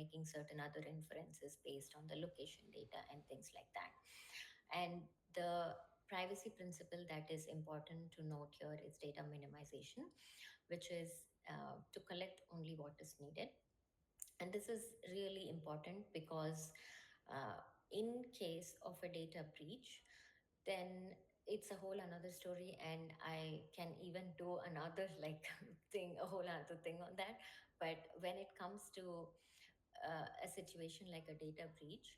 making certain other inferences based on the location data and things like that. And the privacy principle that is important to note here is data minimization, which is to collect only what is needed. And this is really important because in case of a data breach, then it's a whole another story, and I can even do another like thing, a whole other thing on that. But when it comes to a situation like a data breach,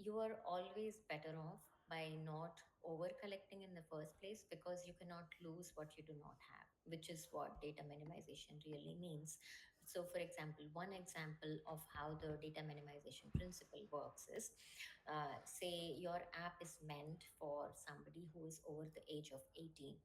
you are always better off by not over collecting in the first place, because you cannot lose what you do not have, which is what data minimization really means. So for example, one example of how the data minimization principle works is, say your app is meant for somebody who is over the age of 18,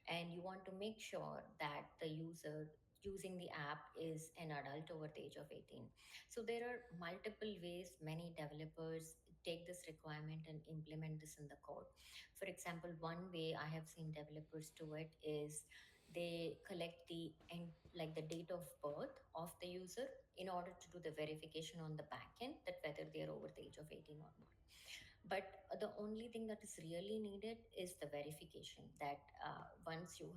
and you want to make sure that the user using the app is an adult over the age of 18. So there are multiple ways many developers take this requirement and implement this in the code. For example, one way I have seen developers do it is they collect the like the date of birth of the user in order to do the verification on the back end that whether they are over the age of 18 or not. But the only thing that is really needed is the verification that once you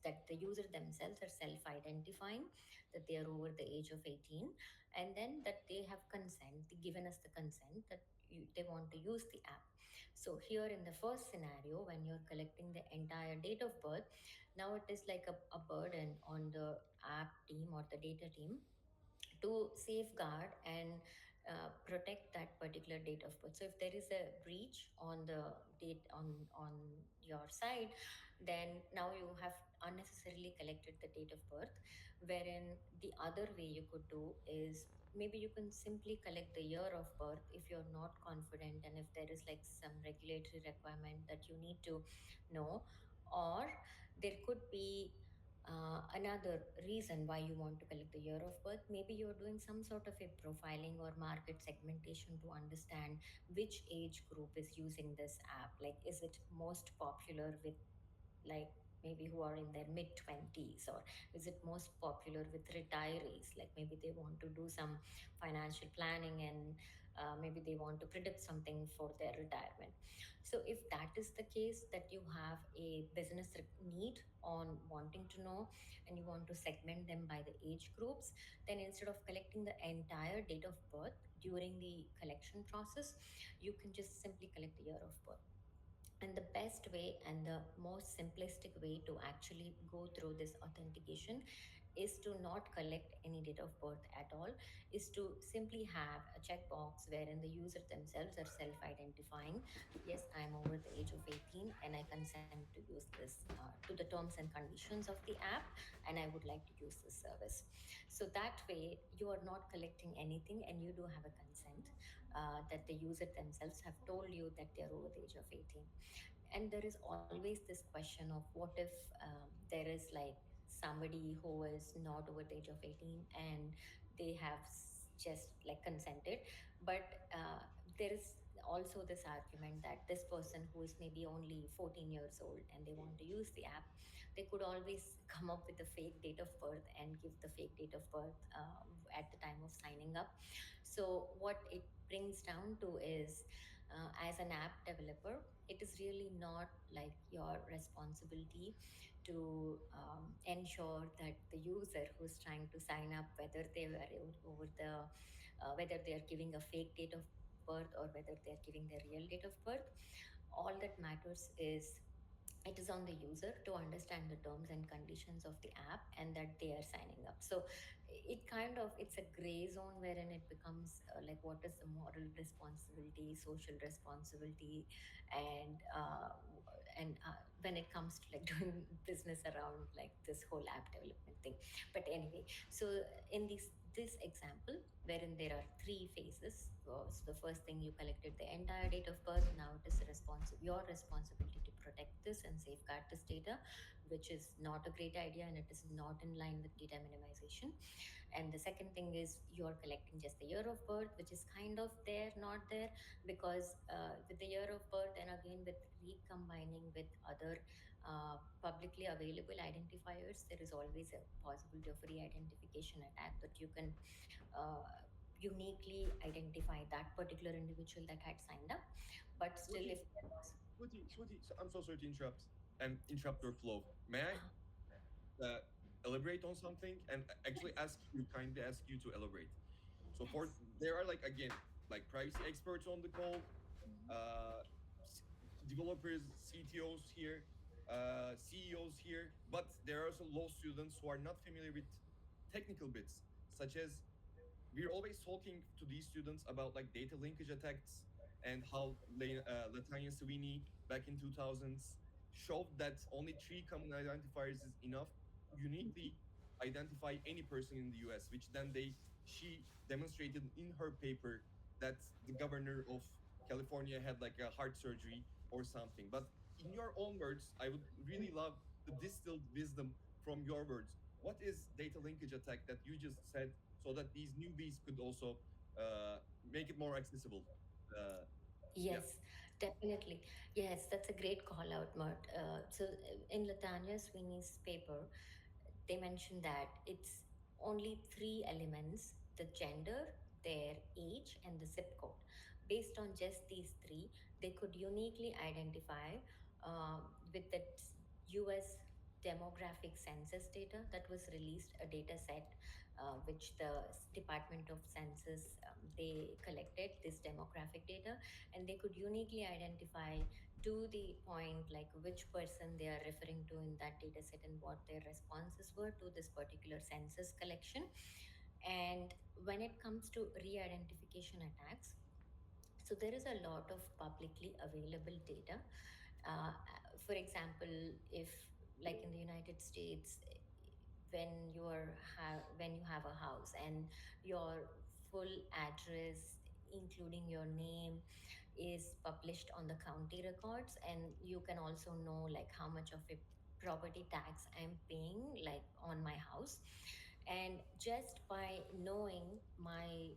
that the user themselves are self-identifying that they are over the age of 18, and then that they have consent, they given us the consent that they want to use the app. So here in the first scenario, when you're collecting the entire date of birth, now it is like a burden on the app team or the data team to safeguard and protect that particular date of birth. So if there is a breach on the date on your side, then now you have unnecessarily collected the date of birth. Wherein the other way you could do is, maybe you can simply collect the year of birth if you're not confident, and if there is like some regulatory requirement that you need to know, or there could be another reason why you want to collect the year of birth. Maybe you're doing some sort of a profiling or market segmentation to understand which age group is using this app. Like, is it most popular with, like, maybe who are in their mid 20s, or is it most popular with retirees? Like, maybe they want to do some financial planning, and maybe they want to predict something for their retirement. So if that is the case, that you have a business need on wanting to know, and you want to segment them by the age groups, then instead of collecting the entire date of birth during the collection process, you can just simply collect the year of birth. And the best way and the most simplistic way to actually go through this authentication is to not collect any date of birth at all, is to simply have a checkbox wherein the user themselves are self-identifying. Yes, I'm over the age of 18 and I consent to use this to the terms and conditions of the app, and I would like to use this service. So that way you are not collecting anything, and you do have a consent that the user themselves have told you that they're over the age of 18. And there is always this question of, what if there is like somebody who is not over the age of 18 and they have just like consented, but there is also this argument that this person who is maybe only 14 years old and they want to use the app, they could always come up with a fake date of birth and give the fake date of birth at the time of signing up. So what it brings down to is, as an app developer, it is really not like your responsibility to ensure that the user who's trying to sign up, whether they were over the whether they are giving a fake date of birth or whether they are giving their real date of birth. All that matters is, it is on the user to understand the terms and conditions of the app and that they are signing up. So it kind of, it's a gray zone wherein it becomes like, what is the moral responsibility, social responsibility, and when it comes to like doing business around like this whole app development thing. But anyway, so in this example wherein there are three phases. So the first thing, you collected the entire date of birth. Now it is your responsibility to protect this and safeguard this data, which is not a great idea and it is not in line with data minimization. And the second thing is, you're collecting just the year of birth, which is kind of there, not there, because with the year of birth, and again with recombining with other publicly available identifiers, there is always a possibility of re-identification attack that uh, uniquely identify that particular individual that had signed up. But still, Swati, if there was, Swati, so I'm so sorry to interrupt and interrupt your flow. May I uh, uh, elaborate on something and actually yes, kindly ask you to elaborate? So for yes. there are like again like privacy experts on the call, uh, s- developers, CTOs here, CEOs here, but there are also law students who are not familiar with technical bits, such as we're always talking to these students about like data linkage attacks and how Latanya Sweeney back in 2000s showed that only three common identifiers is enough to uniquely identify any person in the US, which then she demonstrated in her paper that the governor of California had like a heart surgery or something. But in your own words, I would really love the distilled wisdom from your words. What is data linkage attack that you just said so that these newbies could also make it more accessible? Uh, yeah. Yes, definitely. Yes, that's a great call out, Mert. In Latanya Sweeney's paper, they mentioned that it's only three elements: the gender, their age, and the zip code. Based on just these three, they could uniquely identify with the US demographic census data that was released, a data set which the Department of Census they collected this demographic data, and they could uniquely identify to the point like which person they are referring to in that data set and what their responses were to this particular census collection. And when it comes to re-identification attacks, so there is a lot of publicly available data. uh, for example, if like in the United States, when you have a house and your full address including your name is published on the county records, and you can also know like how much of a property tax I'm paying like on my house. And just by knowing my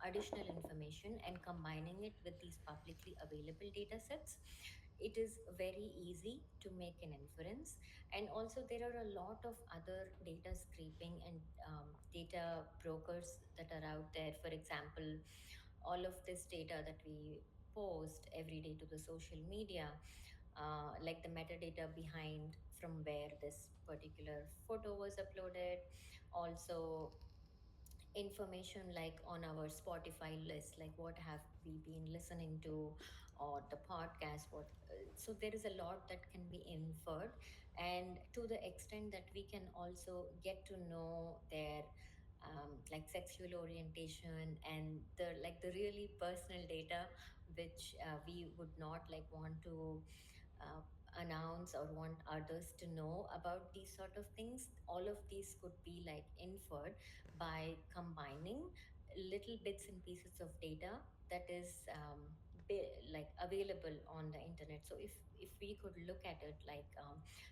additional information and combining it with these publicly available data sets, it is very easy to make an inference. And also there are a lot of other data scraping and data brokers that are out there. For example, all of this data that we post every day to the social media, like the metadata behind from where this particular photo was uploaded, also information like on our Spotify list, like what have we been listening to, or the podcast, what. So there is a lot that can be inferred, and to the extent that we can also get to know their like sexual orientation and the really personal data which we would not like want to uh, announce or want others to know about these sort of things. All of these could be like inferred by combining little bits and pieces of data that is like available on the internet. So if we could look at it like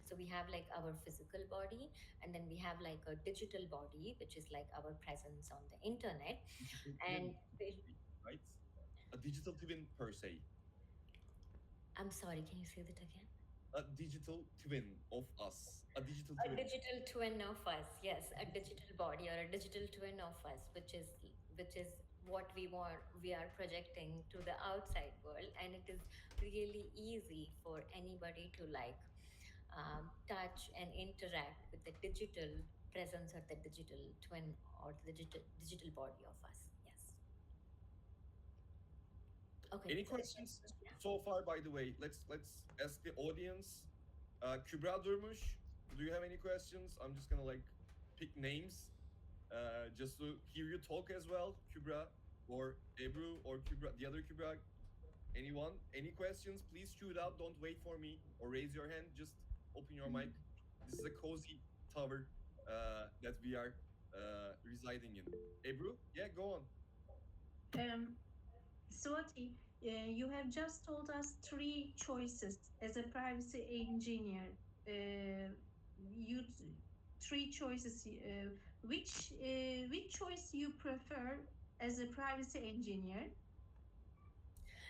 so we have like our physical body, and then we have like a digital body which is like our presence on the internet. Digital And twin, right? A digital twin per se. I'm sorry, can you say that again? A digital twin of us. A digital A twin. digital twin of us, yes, a digital body or a digital twin of us, which is what we are projecting to the outside world. And it is really easy for anybody to like touch and interact with the digital presence or the digital twin or the digital body of us. Yes. Okay, Any so questions so far? By the way, let's ask the audience. Kübra Durmuş, do you have any questions? I'm just gonna like pick names just to hear you talk as well. Kübra or Ebru or Kübra, the other Kübra. Anyone? Any questions? Please shoot out. Don't wait for me or raise your hand. Just open your mic. This is a cozy tower that we are residing in. Ebru, yeah, go on. Um, Swati, you have just told us three choices as a privacy engineer. You three choices. Which choice you prefer as a privacy engineer?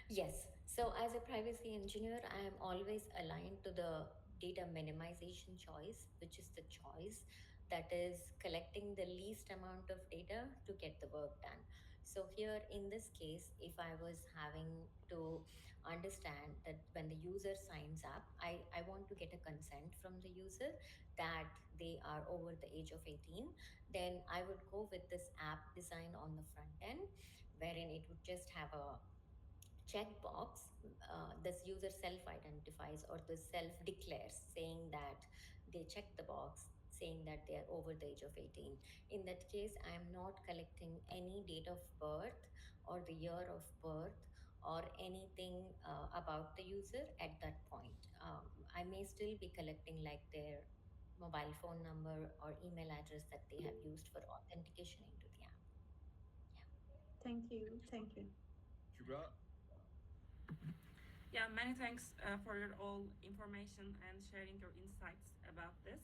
yes. So, as a privacy engineer, I am always aligned to the data minimization choice, which is the choice that is collecting the least amount of data to get the work done. So here in this case, if I was having to understand that when the user signs up, I want to get a consent from the user that they are over the age of 18, then I would go with this app design on the front end, wherein it would just have a checkbox. This user self identifies or the self declares saying that they check the box saying that they are over the age of 18. In that case, I am not collecting any date of birth or the year of birth or anything about the user at that point. I may still be collecting like their mobile phone number or email address that they have used for authentication into the app. Yeah. Thank you. Thank you. Kubra, Yeah, many thanks for your all information and sharing your insights about this.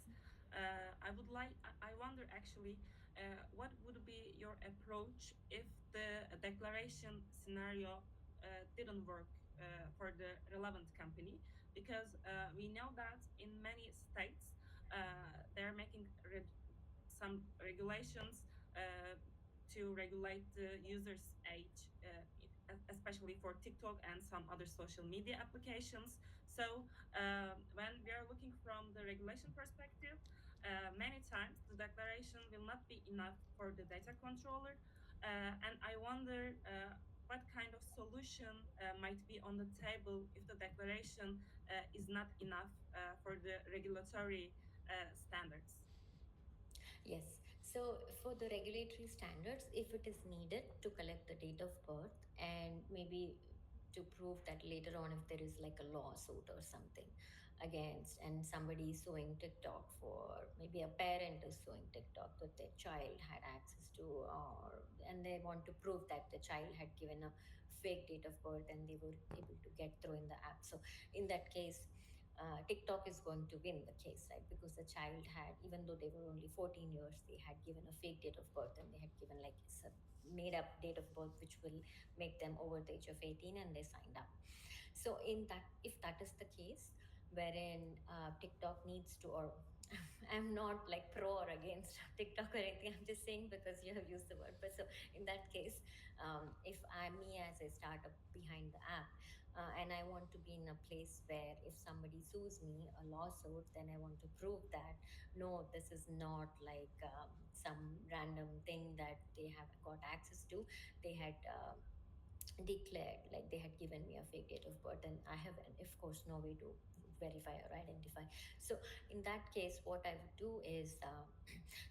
I wonder actually, what would be your approach if the declaration scenario didn't work for the relevant company? Because we know that in many states, they're making some regulations to regulate the user's age, especially for TikTok and some other social media applications. So, when we are looking from the regulation perspective, many times the declaration will not be enough for the data controller. And I wonder what kind of solution might be on the table if the declaration is not enough for the regulatory standards. Yes. So for the regulatory standards, if it is needed to collect the date of birth and maybe to prove that later on if there is like a lawsuit or something against and somebody is suing TikTok for maybe a parent is suing TikTok that their child had access to or and they want to prove that the child had given a fake date of birth and they were able to get through in the app. So in that case, TikTok is going to win the case, right? Because the child had, even though they were only 14 years, they had given a fake date of birth and they had given like some made up date of birth, which will make them over the age of 18 and they signed up. So in that, if that is the case, wherein TikTok needs to, or I'm not like pro or against TikTok or anything. I'm just saying because you have used the word. But so in that case, if I'm me as a startup behind the app, and I want to be in a place where if somebody sues me a lawsuit, then I want to prove that no, this is not like some random thing that they have got access to. They had declared like they had given me a fake date of birth and I have of course no way to verify or identify. So in that case what I would do is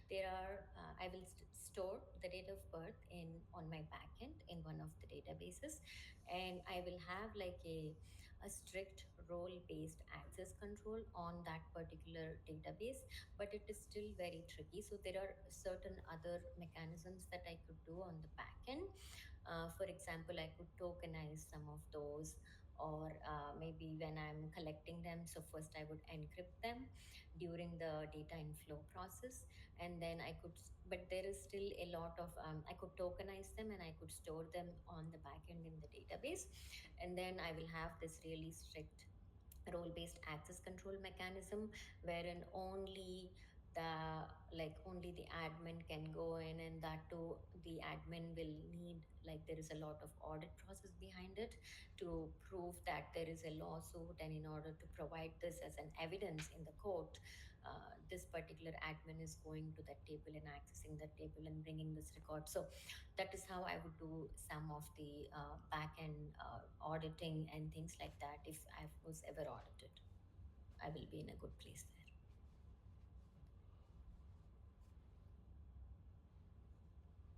there are I will store the date of birth in on my backend in one of the databases, and I will have like a strict role based access control on that particular database. But it is still very tricky, so there are certain other mechanisms that I could do on the backend. For example, I could tokenize some of those, or maybe when I'm collecting them. So, first I would encrypt them during the data inflow process, and then I could, but there is still a lot of, I could tokenize them and I could store them on the backend in the database. And then I will have this really strict role based access control mechanism wherein only the admin can go in, and that too the admin will need, like, there is a lot of audit process behind it to prove that there is a lawsuit, and in order to provide this as an evidence in the court, this particular admin is going to that table and accessing that table and bringing this record. So that is how I would do some of the back end auditing and things like that. If I was ever audited, I will be in a good place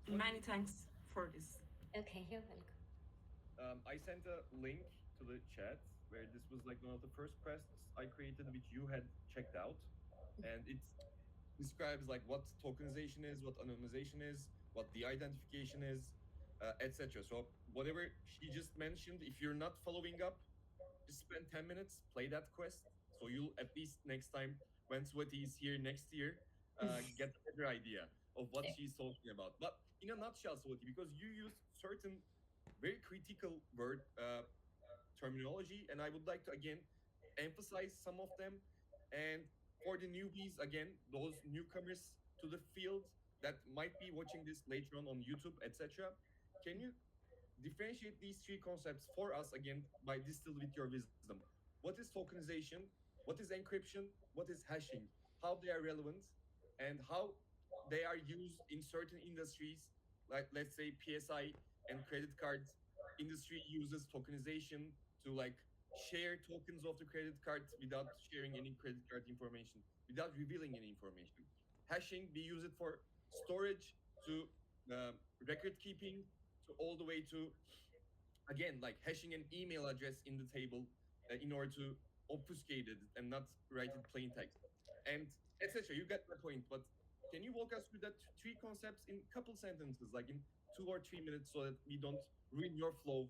Swati, Many thanks for this. there. Okay, you're welcome. I sent a link to the chat where this was like one of the first quests I created, which you had checked out, and it describes like what tokenization is, what anonymization is, what the identification is, etc. So whatever she just mentioned, if you're not following up, just spend 10 minutes, play that quest, so you'll at least next time when Swati is here next year, get a better idea of what Yeah. she's talking about. But in a nutshell, Swati, because you use certain very critical word terminology, and I would like to again emphasize some of them. And for the newbies, again, those newcomers to the field that might be watching this later on YouTube, etc., Can you differentiate these three concepts for us again by distilled with your wisdom? What is tokenization? What is encryption? What is hashing? How they are relevant, and how they are used in certain industries, like let's say PSI and credit cards industry uses tokenization to like share tokens of the credit card without sharing any credit card information, without revealing any information. Hashing, we use it for storage, to record keeping, to all the way to, again, like hashing an email address in the table in order to obfuscate it and not write it plain text, and etc. You get my point. But can you walk us through that three concepts in couple sentences, like in 2 or 3 minutes, so that we don't ruin your flow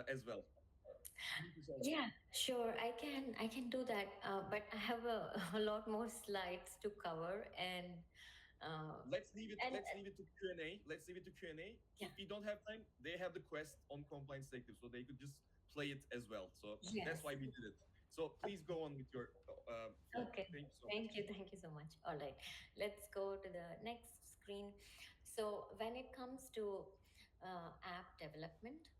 as well? Thank you so much. Yeah, sure. I can do that. But I have a lot more slides to cover, uh, Let's leave it. and Let's leave it to Q and A. Let's leave it to Q and A. yeah, If we don't have time, they have the quest on compliance detective, so they could just play it as well. So that's yes. why we did it. So please go on with your flow. Okay. Thank you so much. Thank you so much. All right, let's go to the next screen. So when it comes to app development,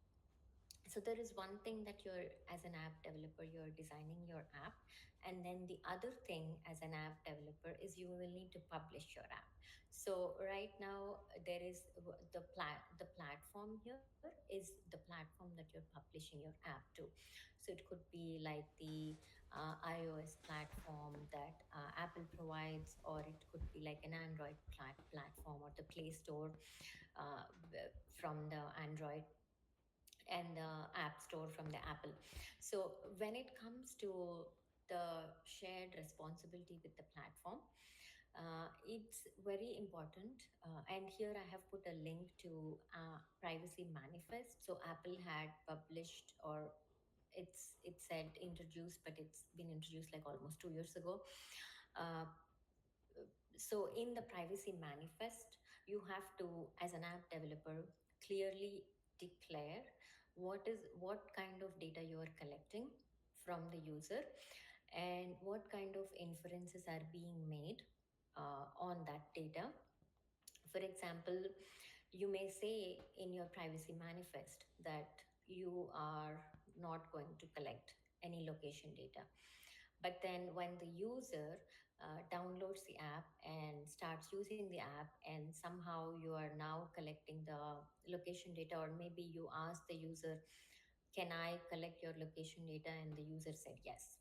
so there is one thing that you're, as an app developer, you're designing your app, and then the other thing as an app developer is you will need to publish your app. So right now there is the platform here is the platform that you're publishing your app to. So it could be like the iOS platform that Apple provides, or it could be like an Android platform, or the Play Store uh, from the Android, and the app store from the Apple. So when it comes to the shared responsibility with the platform, it's very important. And here I have put a link to privacy manifest. So Apple had published, or it said introduced, but it's been introduced like almost 2 years ago. Uh, so in the privacy manifest, you have to, as an app developer, clearly declare what kind of data you are collecting from the user, and what kind of inferences are being made on that data. For example, you may say in your privacy manifest that you are not going to collect any location data. But then when the user downloads the app and starts using the app, and somehow you are now collecting the location data, or maybe you ask the user, can I collect your location data? And the user said yes.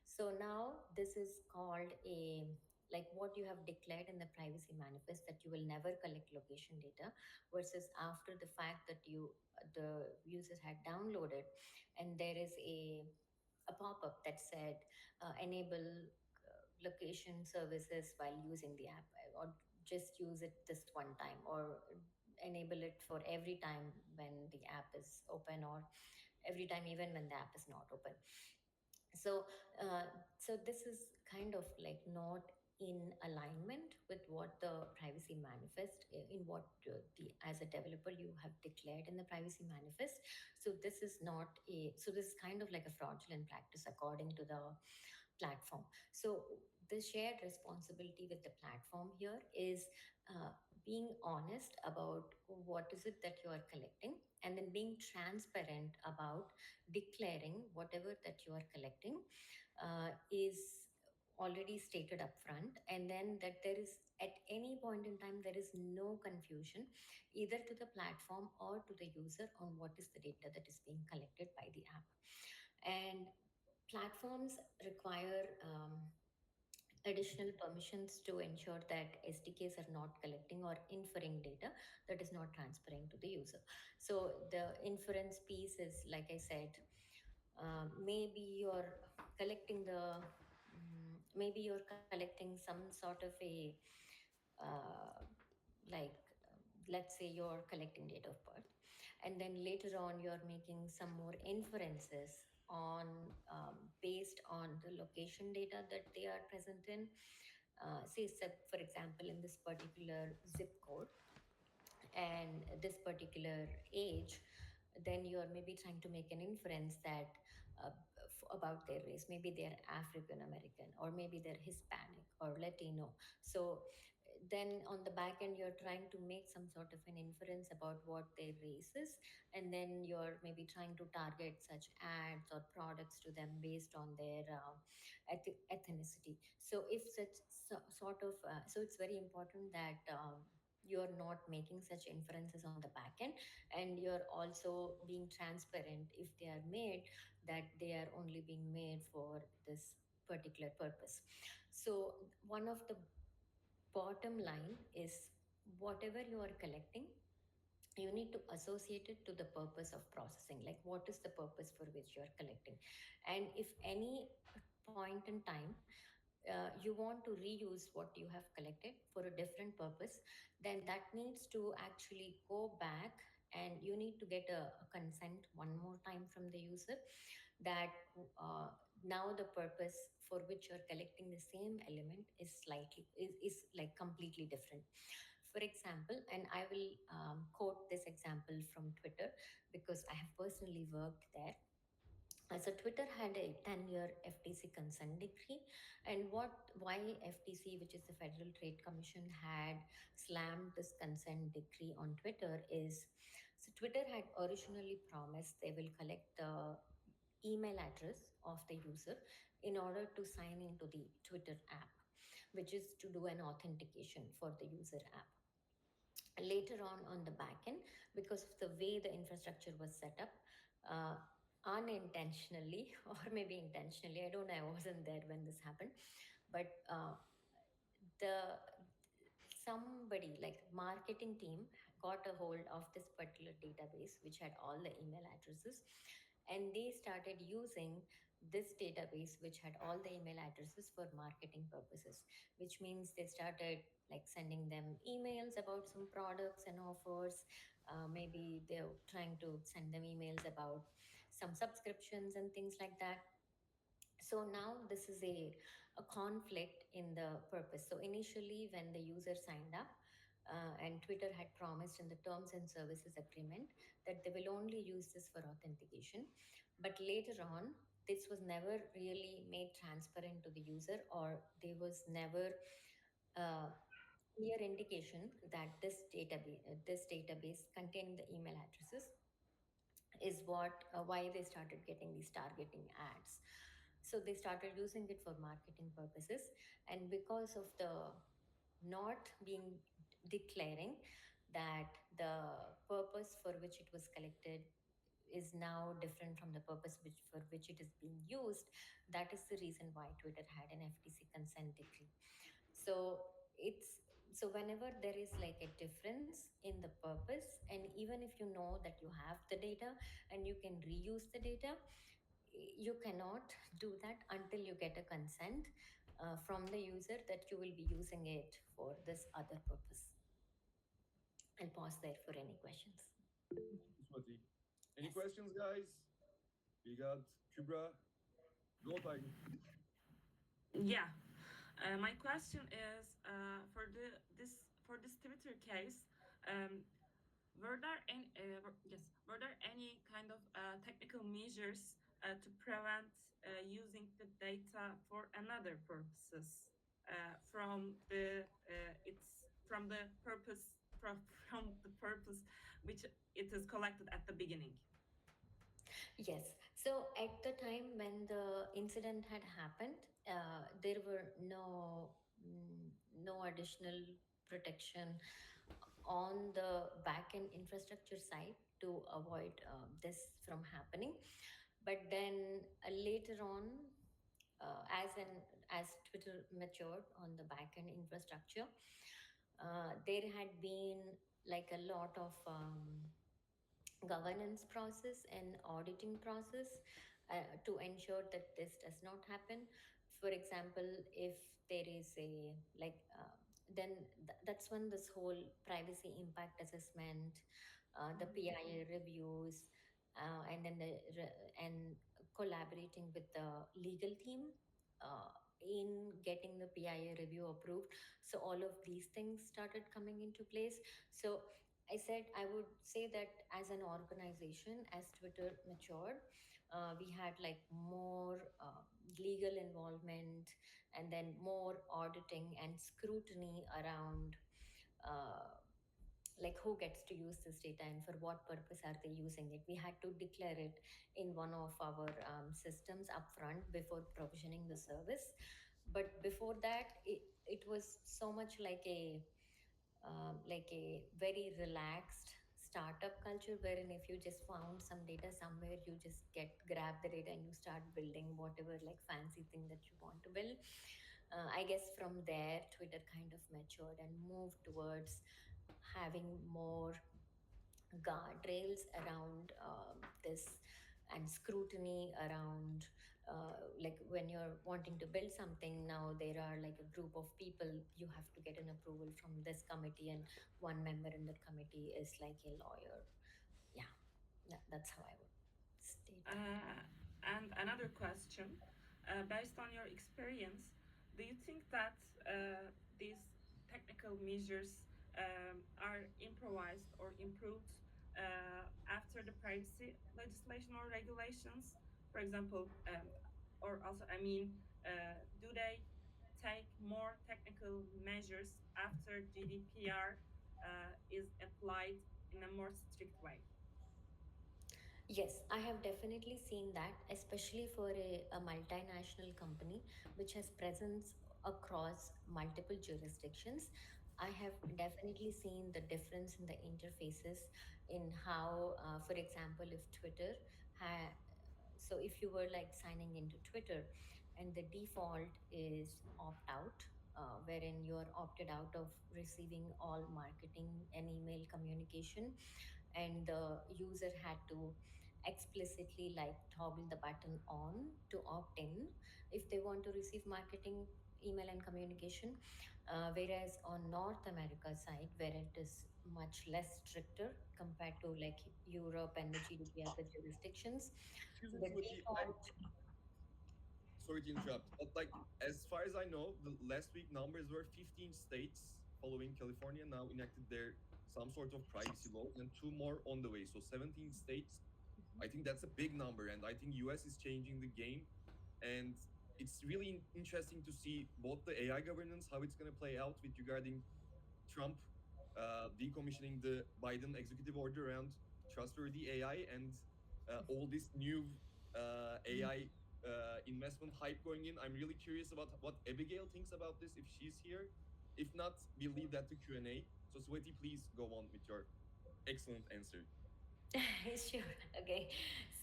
So now this is called a, like what you have declared in the privacy manifest, that you will never collect location data, versus after the fact that the users had downloaded, and there is a pop-up that said enable location services while using the app, or just use it this one time, or enable it for every time when the app is open, or every time even when the app is not open. So uh, so this is kind of like not in alignment with what the privacy manifest, in what the, as a developer, you have declared in the privacy manifest. So this is not a, so this is kind of like a fraudulent practice according to the platform. So the shared responsibility with the platform here is uh, being honest about what is it that you are collecting, and then being transparent about declaring whatever that you are collecting is already stated up front, and then that there is, at any point in time, there is no confusion either to the platform or to the user on what is the data that is being collected by the app. And platforms require additional permissions to ensure that SDKs are not collecting or inferring data that is not transparent to the user. So the inference piece is, like I said, maybe you're collecting maybe you're collecting some sort of a uh, like let's say you're collecting date of birth, and then later on you're making some more inferences on based on the location data that they are present in, say, for example, in this particular zip code and this particular age, then you're maybe trying to make an inference that uh, about their race. Maybe they're African American, or maybe they're Hispanic or Latino. So then on the back end you're trying to make some sort of an inference about what their race is, and then you're maybe trying to target such ads or products to them based on their ethnicity. So if such sort of so it's very important that you're not making such inferences on the back end, and you're also being transparent if they are made, that they are only being made for this particular purpose. So one of the bottom line is, whatever you are collecting, you need to associate it to the purpose of processing. Like, what is the purpose for which you are collecting? And if any point in time you want to reuse what you have collected for a different purpose, then that needs to actually go back, and you need to get a consent one more time from the user, that uh, now the purpose for which you're collecting the same element is like completely different. For example, and I will quote this example from Twitter, because I have personally worked there. So Twitter had a 10-year FTC consent decree, and why FTC, which is the Federal Trade Commission, had slammed this consent decree on Twitter is, so Twitter had originally promised they will collect the email address of the user in order to sign into the Twitter app, which is to do an authentication for the user app. Later on the back end, because of the way the infrastructure was set up, uh, unintentionally or maybe intentionally, I don't know, I wasn't there when this happened, but the somebody like marketing team got a hold of this particular database which had all the email addresses, and they started using this database which had all the email addresses for marketing purposes, which means they started like sending them emails about some products and offers. Maybe they're trying to send them emails about some subscriptions and things like that. So now this is a conflict in the purpose. So initially, when the user signed up, and Twitter had promised in the terms and services agreement that they will only use this for authentication. But later on, this was never really made transparent to the user, or there was never a clear indication that this database containing the email addresses is what why they started getting these targeting ads. So they started using it for marketing purposes, and because of the not being declaring that the purpose for which it was collected is now different from the purpose for which it is being used, that is the reason why Twitter had an FTC consent decree. So it's so whenever there is like a difference in the purpose, and even if you know that you have the data and you can reuse the data, you cannot do that until you get a consent from the user that you will be using it for this other purpose. I'll pause there for any questions. Swati. Any Yes. questions, guys? We got Kubra. Go, Tiger. Yeah. My question is for this Twitter case, um, were there any kind of technical measures to prevent using the data for another purposes from the purpose from the purpose which it is collected at the beginning? Yes. So at the time when the incident had happened, there were no additional protection on the backend infrastructure side to avoid this from happening. But then later on, as Twitter matured on the backend infrastructure, there had been like a lot of governance process and auditing process to ensure that this does not happen. For example, if there is a like then that's when this whole privacy impact assessment, the PIA reviews, and then and collaborating with the legal team in getting the PIA review approved. So all of these things started coming into place. So I said I would say that as an organization, as Twitter matured, we had like more legal involvement and then more auditing and scrutiny around uh, like who gets to use this data and for what purpose are they using it. We had to declare it in one of our systems upfront before provisioning the service. But before that, it was so much like a very relaxed startup culture wherein if you just found some data somewhere, you just grab the data and you start building whatever like fancy thing that you want to build. I guess from there Twitter kind of matured and moved towards having more guardrails around this and scrutiny around like when you're wanting to build something. Now there are like a group of people, you have to get an approval from this committee, and one member in that committee is like a lawyer. Yeah, that's how I would state. And another question, based on your experience, do you think that these technical measures are improvised or improved after the privacy legislation or regulations? For example, or also, I mean, do they take more technical measures after GDPR is applied in a more strict way? Yes, I have definitely seen that, especially for a multinational company which has presence across multiple jurisdictions. I have definitely seen the difference in the interfaces in how, for example, if Twitter had, so if you were like signing into Twitter and the default is opt out, wherein you are opted out of receiving all marketing and email communication, and the user had to explicitly like toggle the button on to opt in if they want to receive marketing email and communication. Whereas on North America side, where it is much less stricter compared to like Europe and the GDPR other jurisdictions, Excuse me, the Swati. default. Sorry to interrupt, but like as far as I know, the last week numbers were 15 states following California now enacted their some sort of privacy laws, and two more on the way. So 17 states. I think that's a big number, and I think US is changing the game, and it's really interesting to see both the AI governance, how it's going to play out with regarding Trump decommissioning the Biden executive order around trustworthy AI, and all this new AI investment hype going in. I'm really curious about what Abigail thinks about this if she's here. If not, we'll leave that to Q&A. So Swati, please go on with your excellent answer. Sure. Okay.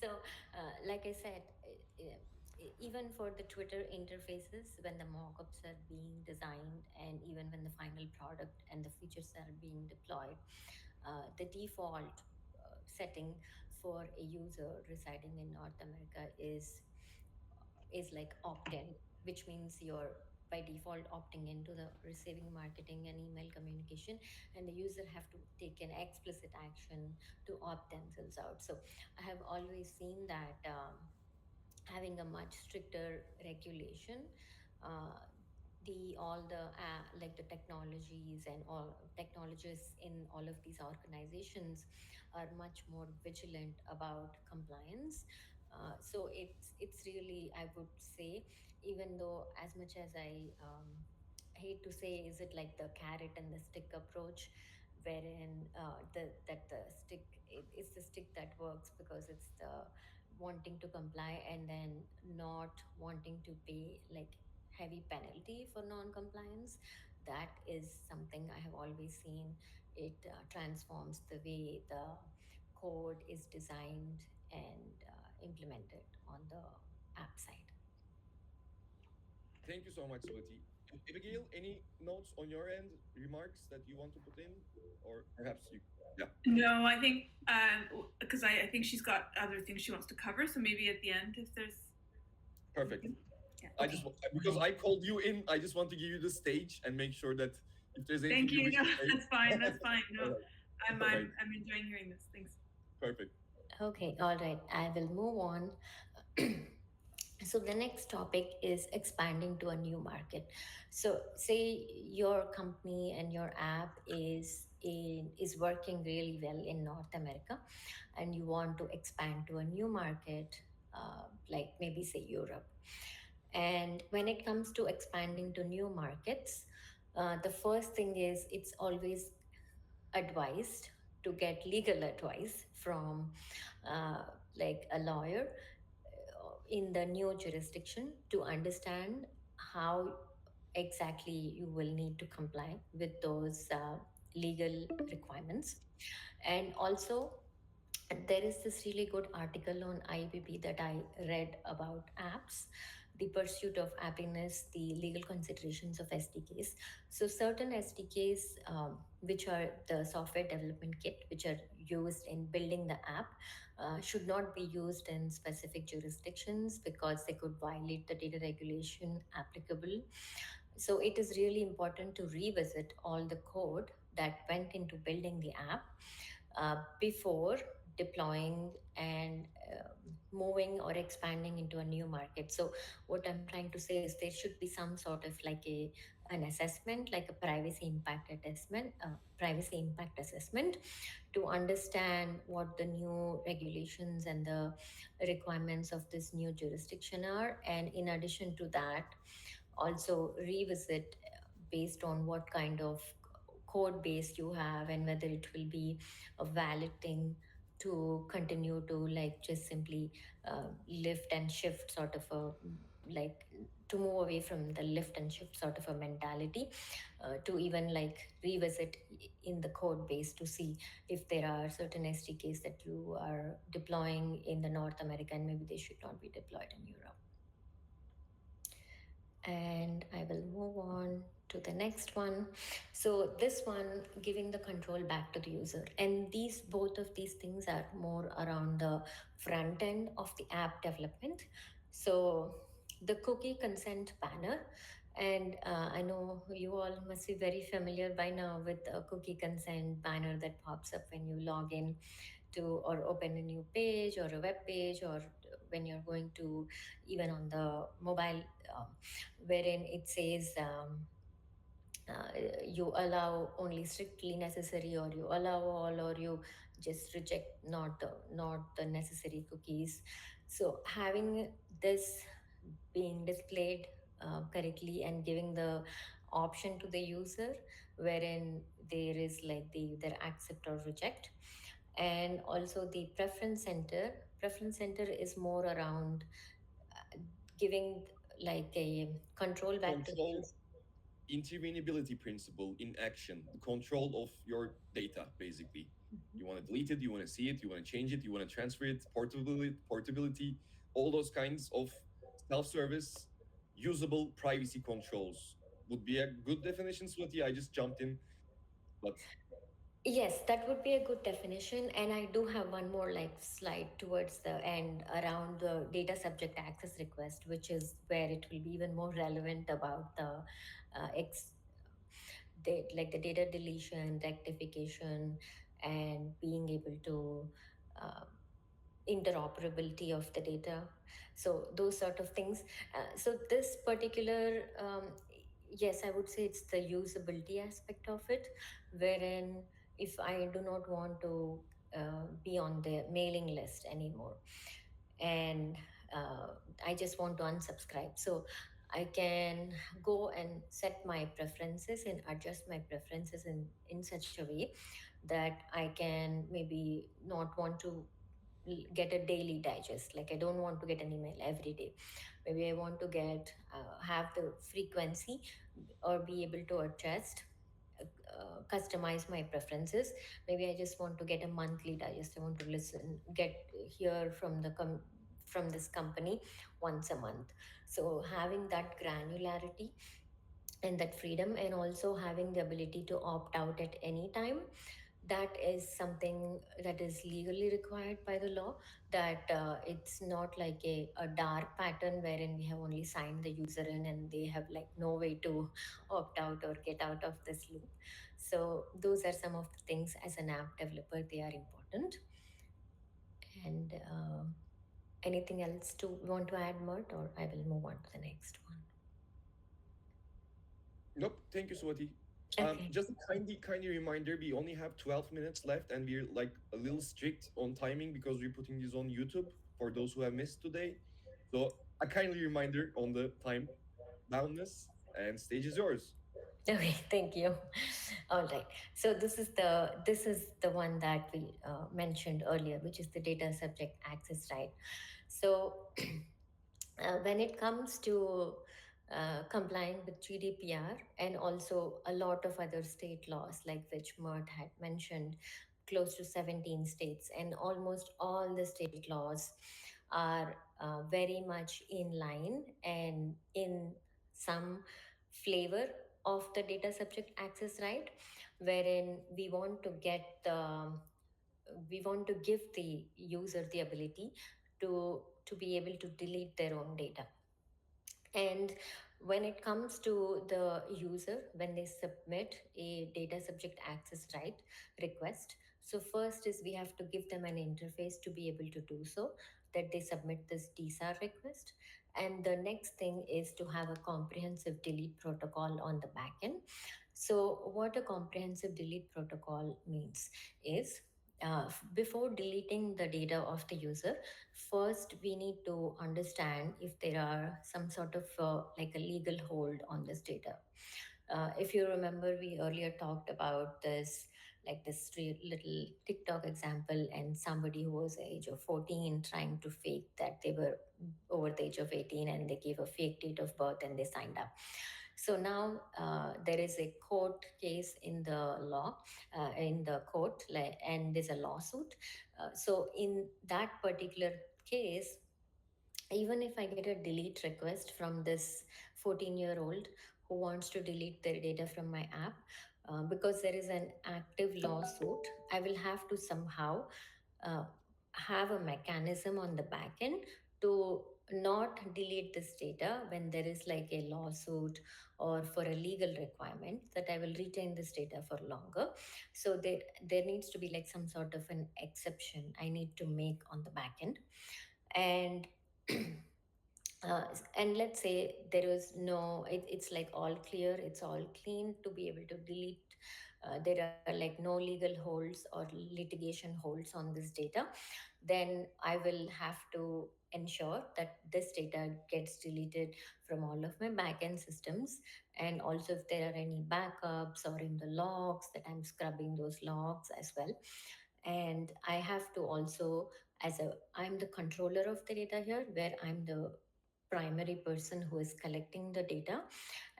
So, like I said, even for the Twitter interfaces, when the mockups are being designed and even when the final product and the features are being deployed, the default setting for a user residing in North America is like opt-in, which means you're by default opting into the receiving marketing and email communication, and the user have to take an explicit action to opt themselves out. So I have always seen that having a much stricter regulation, uh, the all the like the technologies and all technologists in all of these organizations are much more vigilant about compliance. So it's really, I would say, even though as much as I hate to say, is it like the carrot and the stick approach, wherein the stick, it's the stick that works because it's the wanting to comply and then not wanting to pay like heavy penalty for non-compliance. That is something I have always seen. It transforms the way the code is designed and implemented on the app side. Thank you so much, Swati. Abigail, any notes on your end, remarks that you want to put in? Or perhaps you, yeah, No, I think because I think she's got other things she wants to cover. So maybe at the end, if there's perfect. yeah. I just Okay. because I called you in, I just want to give you the stage and make sure that if there's anything Thank you you. wish No, to say. that's fine. That's fine. All No, right, I'm all right, I'm I'm enjoying hearing this. Thanks. perfect. Okay, all right, I will move on. So the next topic is expanding to a new market. So say your company and your app is is working really well in North America, and you want to expand to a new market, like maybe say Europe. And when it comes to expanding to new markets, the first thing is it's always advised to get legal advice from uh, like a lawyer in the new jurisdiction to understand how exactly you will need to comply with those legal requirements. And also, there is this really good article on IPP that I read about apps, the pursuit of happiness, the legal considerations of SDKs. So, certain SDKs, which are the software development kit, which are used in building the app, should not be used in specific jurisdictions because they could violate the data regulation applicable. So, it is really important to revisit all the code that went into building the app before deploying and moving or expanding into a new market. So what I'm trying to say is there should be some sort of like a an assessment, like a privacy impact assessment, to understand what the new regulations and the requirements of this new jurisdiction are. And in addition to that, also revisit based on what kind of code base you have and whether it will be a valid thing to continue to like just simply lift and shift sort of a like to move away from the lift and shift sort of a mentality, to even like revisit in the code base to see if there are certain SDKs that you are deploying in the North America and maybe they should not be deployed in Europe. And I will move on to the next one. So this one, giving the control back to the user. And these both of these things are more around the front end of the app development. So the cookie consent banner, and I know you all must be very familiar by now with a cookie consent banner that pops up when you log in to or open a new page or a web page, or when you're going to even on the mobile, um, wherein it says you allow only strictly necessary, or you allow all, or you just reject not the necessary cookies. So having this being displayed correctly and giving the option to the user wherein there is like the either accept or reject. And also the preference center is more around giving like a control back to the Control, user. intervenability principle in action, the control of your data, basically. You want to delete it, you want to see it, you want to change it, you want to transfer it, portability, all those kinds of self-service, usable privacy controls would be a good definition, Swati. I just jumped in, but Yes, that would be a good definition. And I do have one more like slide towards the end around the data subject access request, which is where it will be even more relevant about the like the data deletion, rectification, and being able to um, interoperability of the data. So those sort of things. So this particular, yes, I would say it's the usability aspect of it, wherein if I do not want to be on the mailing list anymore, and uh, I just want to unsubscribe. So I can go and set my preferences and adjust my preferences in such a way that I can maybe not want to get a daily digest. Like I don't want to get an email every day. Maybe I want to get have the frequency or be able to adjust, customize my preferences. Maybe I just want to get a monthly digest. I want to listen, get hear from from this company once a month. So having that granularity and that freedom, and also having the ability to opt out at any time, that is something that is legally required by the law. That it's not like a dark pattern wherein we have only signed the user in and they have like no way to opt out or get out of this loop. So those are some of the things as an app developer they are important. And anything else to want to add, Mert, or I will move on to the next one. nope. Thank you, Swati. Okay. Just a kindly reminder, we only have 12 minutes left and we're like a little strict on timing because we're putting this on YouTube for those who have missed today. So a kindly reminder on the time boundness, and stage is yours. Okay, thank you. All right. So this is the one that we mentioned earlier, which is the data subject access right. So when it comes to complying with GDPR and also a lot of other state laws, like which Mert had mentioned, close to 17 states, and almost all the state laws are very much in line and in some flavor of the data subject access right, wherein we want to give the user the ability to be able to delete their own data. And when it comes to the user, when they submit a data subject access right request, so first is we have to give them an interface to be able to do so, that they submit this DSAR request. And the next thing is to have a comprehensive delete protocol on the backend. So, what a comprehensive delete protocol means is before deleting the data of the user, first we need to understand if there are some sort of like a legal hold on this data. If you remember, we earlier talked about this, like this little TikTok example, and somebody who was age of 14 trying to fake that they were over the age of 18, and they gave a fake date of birth and they signed up. So now there is a court case in the law, in the court, and there's a lawsuit. So in that particular case, even if I get a delete request from this 14-year-old who wants to delete their data from my app, because there is an active lawsuit, I will have to somehow uh, have a mechanism on the back end to not delete this data when there is like a lawsuit or for a legal requirement, that I will retain this data for longer. So there needs to be like some sort of an exception I need to make on the back end. And uh, and let's say there is no it's like all clear, it's all clean to be able to delete. There are like no legal holds or litigation holds on this data. Then I will have to ensure that this data gets deleted from all of my backend systems. And also if there are any backups or in the logs, that I'm scrubbing those logs as well. And I have to also, as a I'm the controller of the data here, where I'm the primary person who is collecting the data,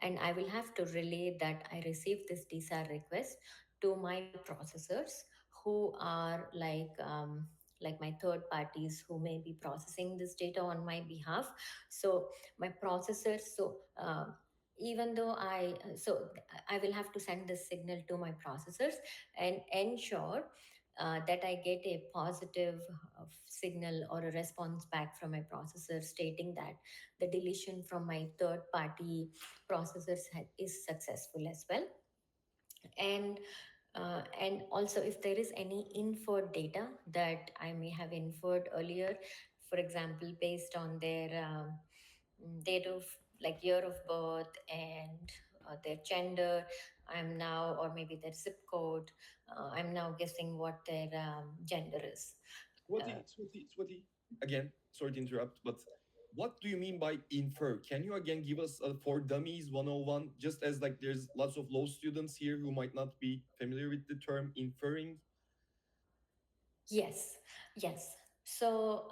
and I will have to relay that I received this DSAR request to my processors, who are like my third parties who may be processing this data on my behalf. So my processors, even though I will have to send this signal to my processors and ensure that I get a positive signal or a response back from my processor stating that the deletion from my third party processors is successful as well. And also if there is any inferred data that I may have inferred earlier, for example based on their date of, like year of birth, and their gender, I'm now, or maybe their zip code, I'm now guessing what their gender is. uh, Swati, again, sorry to interrupt, but what do you mean by infer? Can you again give us a for dummies 101? Just as like there's lots of law students here who might not be familiar with the term inferring. yes, yes. So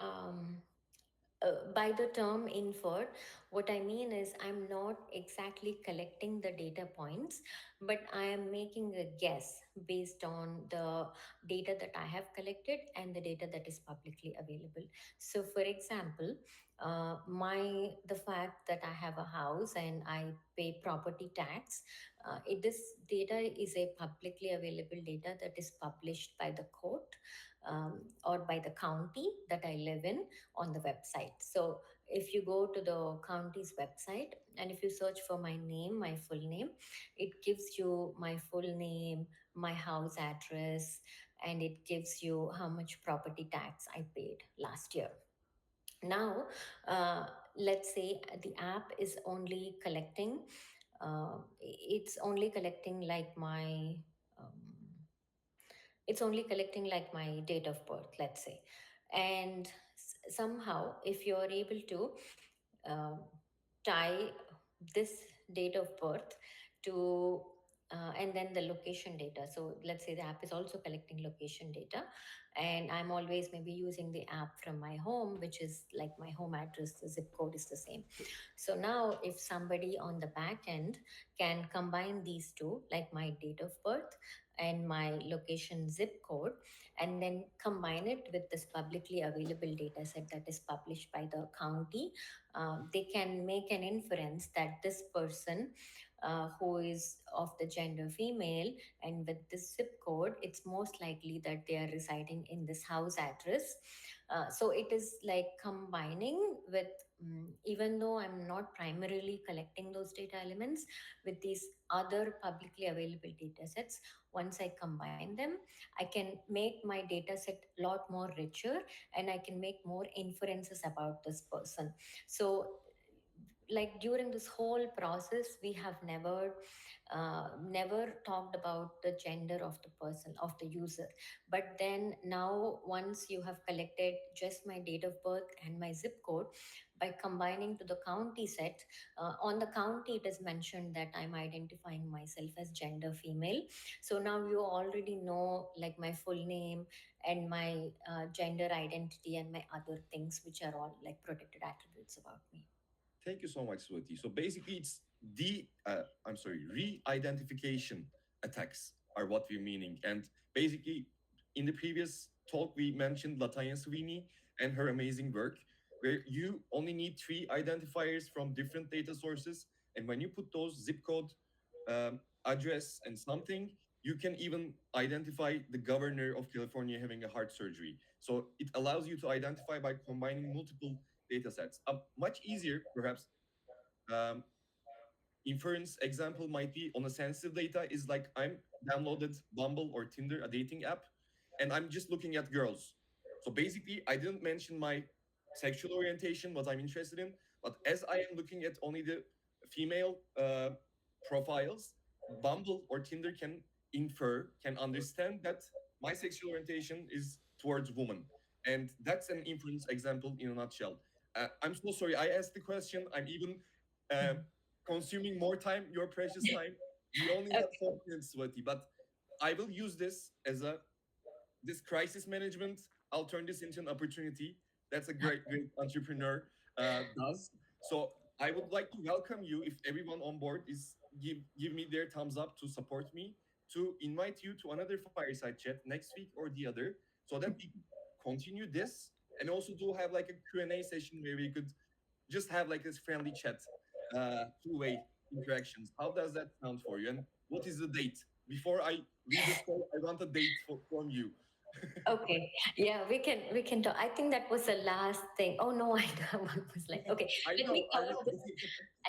by the term inferred, what I mean is I'm not exactly collecting the data points, but I am making a guess based on the data that I have collected and the data that is publicly available. So, for example, the fact that I have a house and I pay property tax, this data is a publicly available data that is published by the court, or by the county that I live in, on the website. So if you go to the county's website and if you search for my name, my full name, it gives you my full name, my house address, and it gives you how much property tax I paid last year. Now, let's say the app is only collecting it's only collecting like my um, it's only collecting like my date of birth, let's say. And somehow, if you're able to um, tie this date of birth to and then the location data. So let's say the app is also collecting location data, and I'm always maybe using the app from my home, which is like my home address, the zip code is the same. So now if somebody on the back end can combine these two, like my date of birth and my location zip code, and then combine it with this publicly available data set that is published by the county, they can make an inference that this person who is of the gender female and with this zip code, it's most likely that they are residing in this house address. So it is like combining with, even though I'm not primarily collecting those data elements with these other publicly available data sets, once I combine them, I can make my data set a lot more richer, and I can make more inferences about this person. So like during this whole process, we have never talked about the gender of the person, of the user. But then now, once you have collected just my date of birth and my zip code, by combining to the county set, on the county it is mentioned that I'm identifying myself as gender female. So now you already know like my full name and my gender identity and my other things, which are all like protected attributes about me. Thank you so much, Swati. So basically, it's re-identification attacks are what we're meaning. And basically, in the previous talk, we mentioned Latanya Sweeney and her amazing work, where you only need three identifiers from different data sources. And when you put those zip code, address, and something, you can even identify the governor of California having a heart surgery. So it allows you to identify by combining multiple data sets. A much easier, perhaps, um, inference example might be on a sensitive data is like I'm downloaded Bumble or Tinder, a dating app, and I'm just looking at girls. So basically, I didn't mention my sexual orientation, what I'm interested in, but as I am looking at only the female profiles, Bumble or Tinder can infer, can understand that my sexual orientation is towards women. And that's an inference example in a nutshell. I'm so sorry. I asked the question. I'm even uh, consuming more time, your precious time. We only have 4 minutes, Swati, but I will use this as a this crisis management. I'll turn this into an opportunity. That's a great entrepreneur does. So I would like to welcome you if everyone on board is give me their thumbs up to support me to invite you to another fireside chat next week or the other so that we could continue this and also do have like a Q&A session where we could just have like this friendly chat, two-way interactions. How does that sound for you? And what is the date? Before I leave this call, I want a date from you. Okay, yeah, we can talk. I think that was the last thing. Oh no, I was like, okay, let me I cover know. this,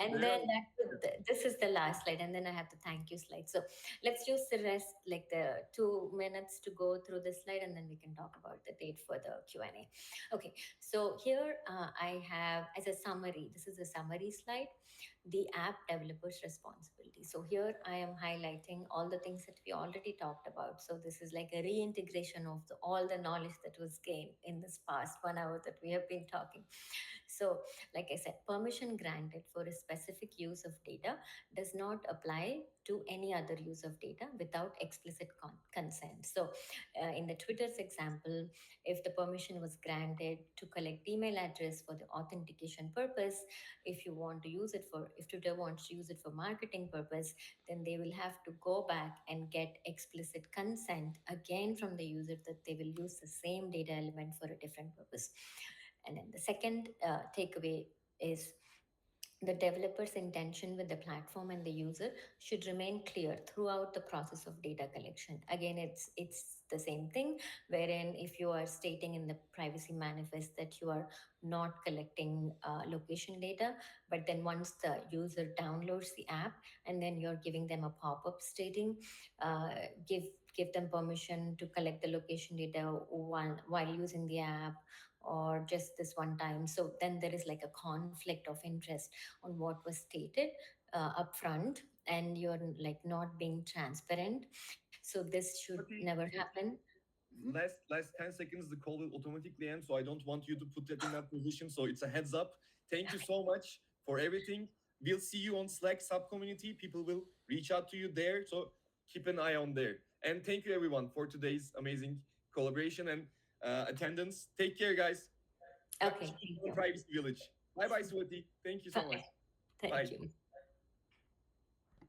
and There then are, this is the last slide, and then I have the thank you slide. So let's use the rest, like the 2 minutes to go through this slide, and then we can talk about the date for the Q&A. Okay, so here I have as a summary. This is a summary slide, the app developer's responsibility. So here I am highlighting all the things that we already talked about. So this is like a reintegration of all the knowledge that was gained in this past 1 hour that we have been talking. So, like I said, permission granted for a specific use of data does not apply to any other use of data without explicit consent. So, in the Twitter's example, if the permission was granted to collect email address for the authentication purpose, if you want to use it for, if Twitter wants to use it for marketing purpose, then they will have to go back and get explicit consent again from the user that they will use the same data element for a different purpose. And then the second takeaway is the developer's intention with the platform and the user should remain clear throughout the process of data collection. Again, it's the same thing, wherein if you are stating in the privacy manifest that you are not collecting location data, but then once the user downloads the app and then you're giving them a pop-up stating uh, give give them permission to collect the location data while using the app or just this one time. So then there is like a conflict of interest on what was stated. upfront, and you're like not being transparent. So this should Okay. never happen. Mhm. Last 10 seconds the call will automatically end, so I don't want you to put that in that position, so it's a heads up. Thank you so much for everything. We'll see you on Slack sub community. People will reach out to you there, so keep an eye on there. And thank you everyone for today's amazing collaboration and attendance. Take care, guys. Okay, See thank you on you. Privacy Village. Bye bye, Swati. Thank you so much. Bye. Thank Bye. you.